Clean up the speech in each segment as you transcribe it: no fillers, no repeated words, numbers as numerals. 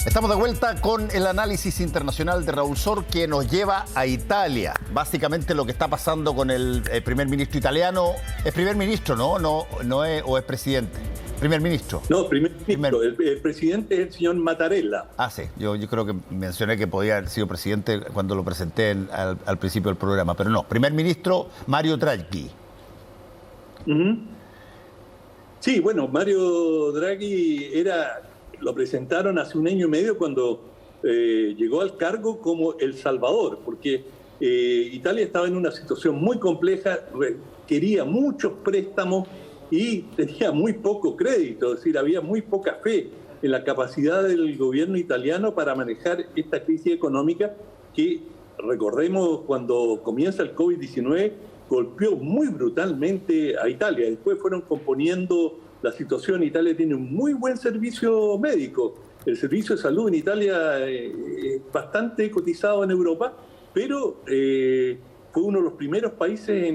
Estamos de vuelta con el análisis internacional de Raúl Sor, que nos lleva a Italia. Básicamente lo que está pasando con el primer ministro italiano. Es primer ministro, ¿no? No es, o es presidente. Primer ministro. No, primer ministro. El presidente es el señor Mattarella. Ah, sí. Yo creo que mencioné que podía haber sido presidente cuando lo presenté al principio del programa, pero no. Primer ministro Mario Draghi. Sí, bueno, Mario Draghi lo presentaron hace un año y medio cuando llegó al cargo como el Salvador, porque Italia estaba en una situación muy compleja, quería muchos préstamos y tenía muy poco crédito, es decir, había muy poca fe en la capacidad del gobierno italiano para manejar esta crisis económica que, recordemos, cuando comienza el COVID-19, golpeó muy brutalmente a Italia. Después fueron componiendo la situación. Italia tiene un muy buen servicio médico. El servicio de salud en Italia es bastante cotizado en Europa, pero fue uno de los primeros países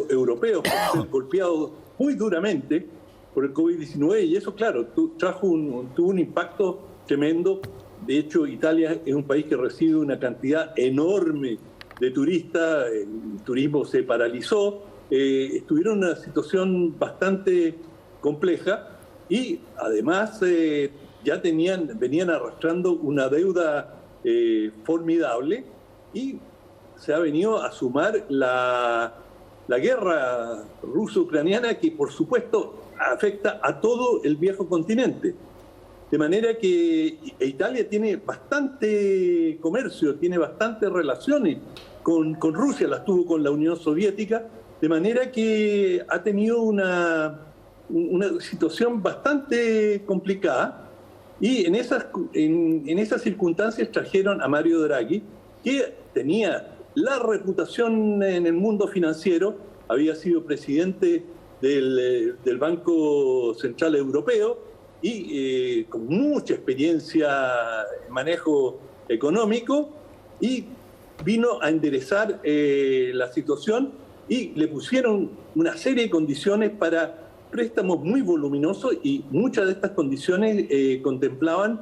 europeos que fue golpeado muy duramente por el COVID-19 y eso, claro, tuvo un impacto tremendo. De hecho, Italia es un país que recibe una cantidad enorme de turistas, el turismo se paralizó, estuvieron en una situación bastante compleja y además ya venían arrastrando una deuda formidable y se ha venido a sumar la guerra ruso-ucraniana que por supuesto afecta a todo el viejo continente. De manera que Italia tiene bastante comercio, tiene bastantes relaciones con Rusia, las tuvo con la Unión Soviética, de manera que ha tenido una situación bastante complicada y en esas circunstancias trajeron a Mario Draghi, que tenía la reputación en el mundo financiero, había sido presidente del Banco Central Europeo y con mucha experiencia en manejo económico y vino a enderezar la situación y le pusieron una serie de condiciones para préstamos muy voluminosos y muchas de estas condiciones contemplaban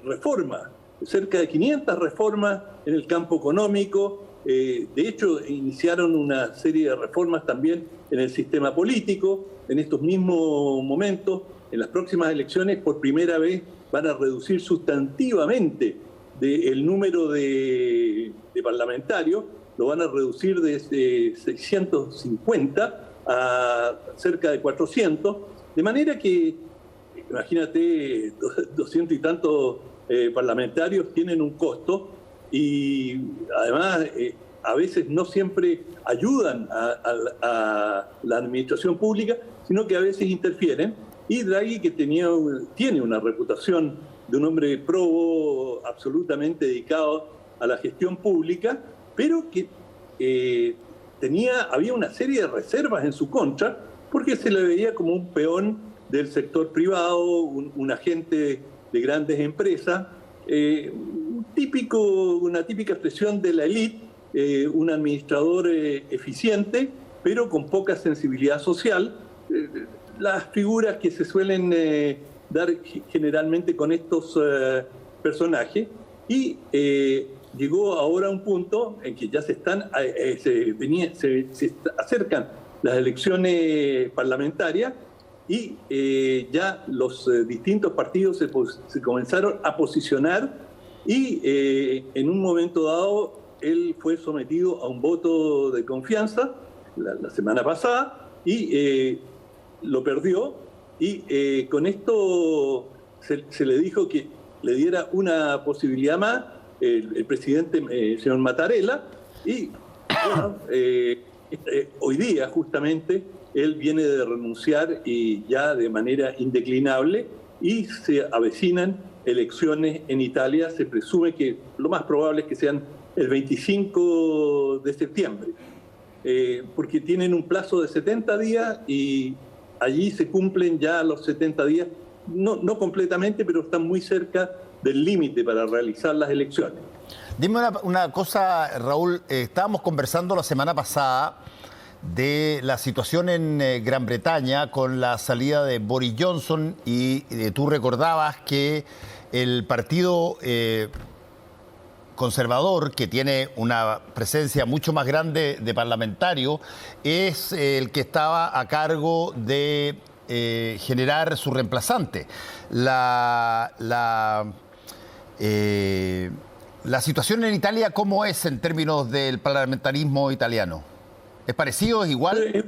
reformas, cerca de 500 reformas en el campo económico. De hecho, iniciaron una serie de reformas también en el sistema político. En estos mismos momentos, en las próximas elecciones, por primera vez van a reducir sustantivamente el número de parlamentarios, lo van a reducir de 650 a cerca de 400, de manera que, imagínate, 200 y tantos parlamentarios tienen un costo y además a veces no siempre ayudan a la administración pública, sino que a veces interfieren. Y Draghi, que tiene una reputación de un hombre probo, absolutamente dedicado a la gestión pública, pero que había una serie de reservas en su contra, porque se le veía como un peón del sector privado, un agente de grandes empresas, una típica expresión de la élite, un administrador eficiente, pero con poca sensibilidad social. Las figuras que se suelen dar generalmente con estos personajes y llegó ahora a un punto en que ya se acercan las elecciones parlamentarias y ya los distintos partidos se comenzaron a posicionar y en un momento dado él fue sometido a un voto de confianza la semana pasada y lo perdió y con esto se le dijo que le diera una posibilidad más el presidente, el señor Mattarella, y bueno, hoy día justamente él viene de renunciar y ya de manera indeclinable y se avecinan elecciones en Italia. Se presume que lo más probable es que sean el 25 de septiembre, porque tienen un plazo de 70 días y allí se cumplen ya los 70 días, no completamente, pero están muy cerca del límite para realizar las elecciones. Dime una cosa, Raúl, estábamos conversando la semana pasada de la situación en Gran Bretaña con la salida de Boris Johnson y tú recordabas que el partido conservador, que tiene una presencia mucho más grande de parlamentarios, es el que estaba a cargo de generar su reemplazante. La situación en Italia, ¿cómo es en términos del parlamentarismo italiano? ¿Es parecido? ¿Es igual?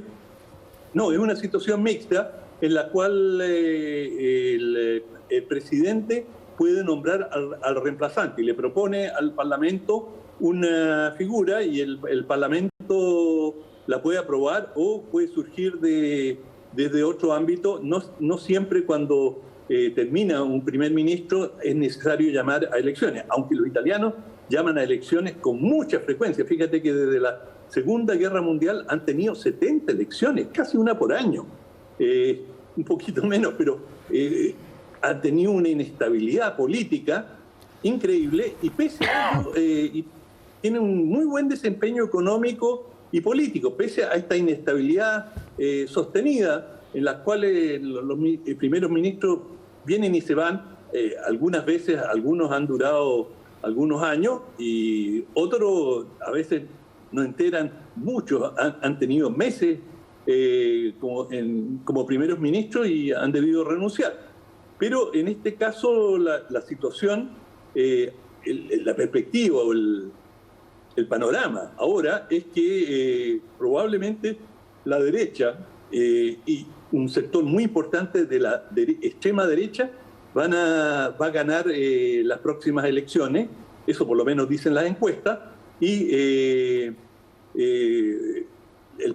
No, es una situación mixta en la cual el presidente puede nombrar al reemplazante y le propone al Parlamento una figura y el Parlamento la puede aprobar o puede surgir desde otro ámbito. No siempre cuando termina un primer ministro es necesario llamar a elecciones, aunque los italianos llaman a elecciones con mucha frecuencia. Fíjate que desde la Segunda Guerra Mundial han tenido 70 elecciones, casi una por año, un poquito menos, pero han tenido una inestabilidad política increíble y pese a ello tienen un muy buen desempeño económico y político, pese a esta inestabilidad sostenida en la cual los primeros ministros vienen y se van. Algunas veces, algunos han durado algunos años y otros a veces no enteran, muchos han tenido meses como primeros ministros y han debido renunciar. Pero en este caso la situación, la perspectiva o el panorama ahora es que probablemente la derecha y un sector muy importante de la extrema derecha va a ganar las próximas elecciones, eso por lo menos dicen las encuestas, y el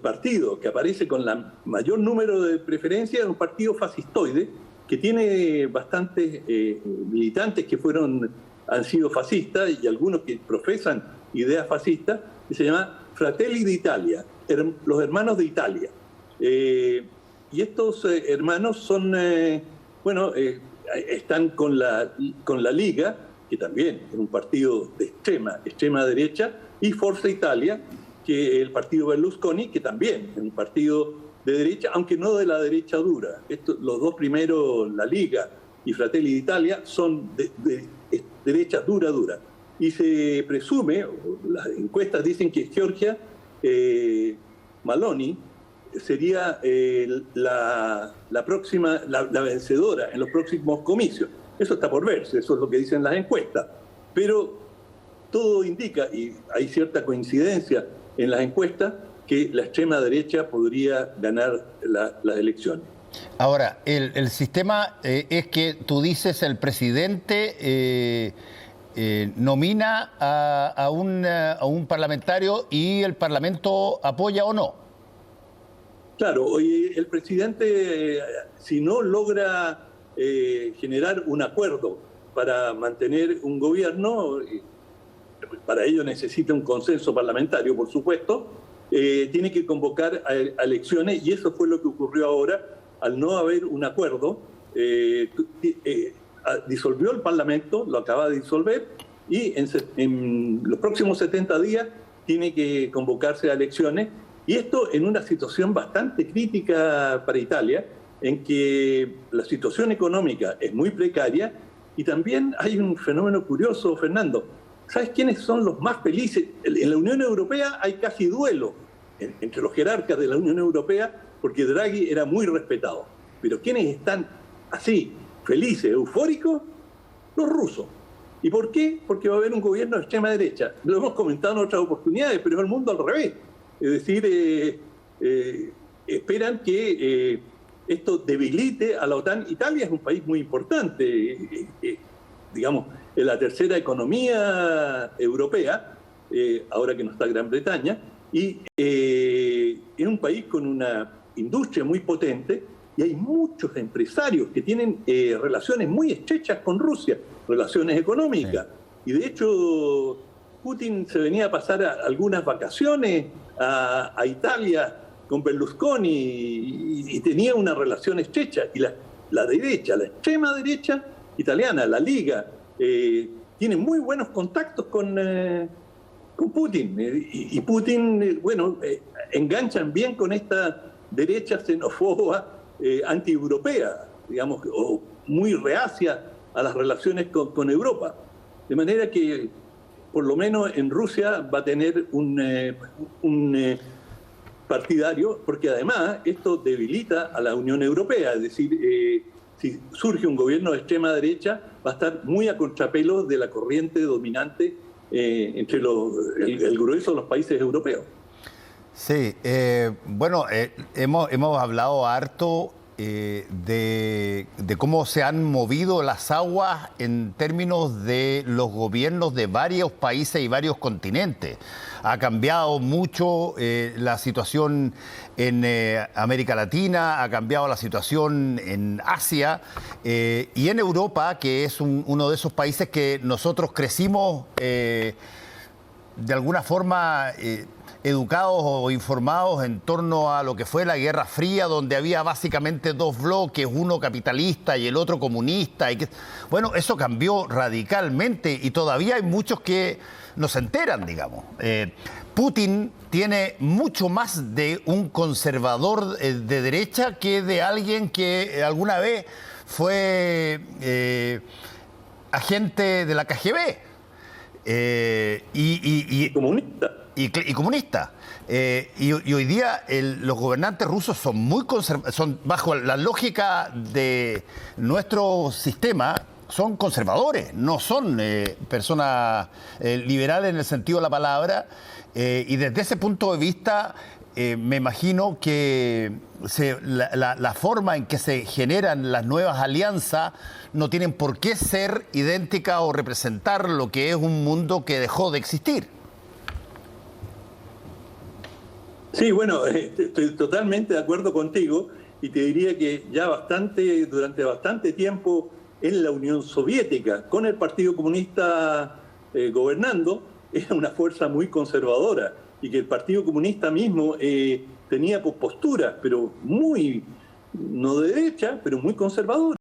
partido que aparece con el mayor número de preferencias es un partido fascistoide que tiene bastantes militantes que han sido fascistas y algunos que profesan ideas fascistas, que se llama Fratelli d'Italia, los hermanos de Italia. Y estos hermanos son, están con la Liga, que también es un partido de extrema derecha, y Forza Italia, que es el partido Berlusconi, que también es un partido de derecha, aunque no de la derecha dura. Los dos primeros, la Liga y Fratelli d'Italia, son de derecha dura. Y se presume, las encuestas dicen que Giorgia Meloni sería la próxima, la vencedora en los próximos comicios. Eso está por verse, eso es lo que dicen las encuestas. Pero todo indica, y hay cierta coincidencia en las encuestas, que la extrema derecha podría ganar las elecciones. Ahora, el sistema es que tú dices el presidente nomina a un parlamentario y el Parlamento apoya o no. Claro, el presidente, si no logra generar un acuerdo para mantener un gobierno, para ello necesita un consenso parlamentario, por supuesto, tiene que convocar a elecciones, y eso fue lo que ocurrió ahora. Al no haber un acuerdo, disolvió el Parlamento, lo acaba de disolver, y en los próximos 70 días tiene que convocarse a elecciones, y esto en una situación bastante crítica para Italia, en que la situación económica es muy precaria, y también hay un fenómeno curioso, Fernando. ¿Sabes quiénes son los más felices? En la Unión Europea hay casi duelo entre los jerarcas de la Unión Europea, porque Draghi era muy respetado. Pero ¿quiénes están así, felices, eufóricos? Los rusos. ¿Y por qué? Porque va a haber un gobierno de extrema derecha. Lo hemos comentado en otras oportunidades, pero es el mundo al revés. Es decir, esperan que esto debilite a la OTAN. Italia es un país muy importante, digamos, es la tercera economía europea, ahora que no está Gran Bretaña, y es un país con una industria muy potente, y hay muchos empresarios que tienen relaciones muy estrechas con Rusia, relaciones económicas. Sí. Y de hecho, Putin se venía a pasar algunas vacaciones a Italia con Berlusconi y tenía una relación estrecha. Y la derecha, la extrema derecha italiana, la Liga, tiene muy buenos contactos con con Putin. Y Putin, enganchan bien con esta derecha xenófoba, anti-europea, digamos, o muy reacia a las relaciones con Europa. De manera que, por lo menos en Rusia, va a tener un partidario, porque además esto debilita a la Unión Europea. Es decir, si surge un gobierno de extrema derecha, va a estar muy a contrapelo de la corriente dominante entre el grueso de los países europeos. Sí, hemos hablado harto de cómo se han movido las aguas en términos de los gobiernos de varios países y varios continentes. Ha cambiado mucho la situación en América Latina, ha cambiado la situación en Asia y en Europa, que es uno de esos países que nosotros crecimos de alguna forma educados o informados en torno a lo que fue la Guerra Fría, donde había básicamente dos bloques, uno capitalista y el otro comunista. Bueno, eso cambió radicalmente y todavía hay muchos que no se enteran, digamos. Putin tiene mucho más de un conservador de derecha que de alguien que alguna vez fue agente de la KGB. Comunista. Y comunista. Y hoy día los gobernantes rusos son muy son bajo la lógica de nuestro sistema, son conservadores, no son personas liberales en el sentido de la palabra. Y desde ese punto de vista, me imagino que la forma en que se generan las nuevas alianzas no tienen por qué ser idénticas o representar lo que es un mundo que dejó de existir. Sí, bueno, estoy totalmente de acuerdo contigo y te diría que ya durante bastante tiempo en la Unión Soviética, con el Partido Comunista gobernando, era una fuerza muy conservadora y que el Partido Comunista mismo tenía posturas, pero muy, no de derecha, pero muy conservadoras.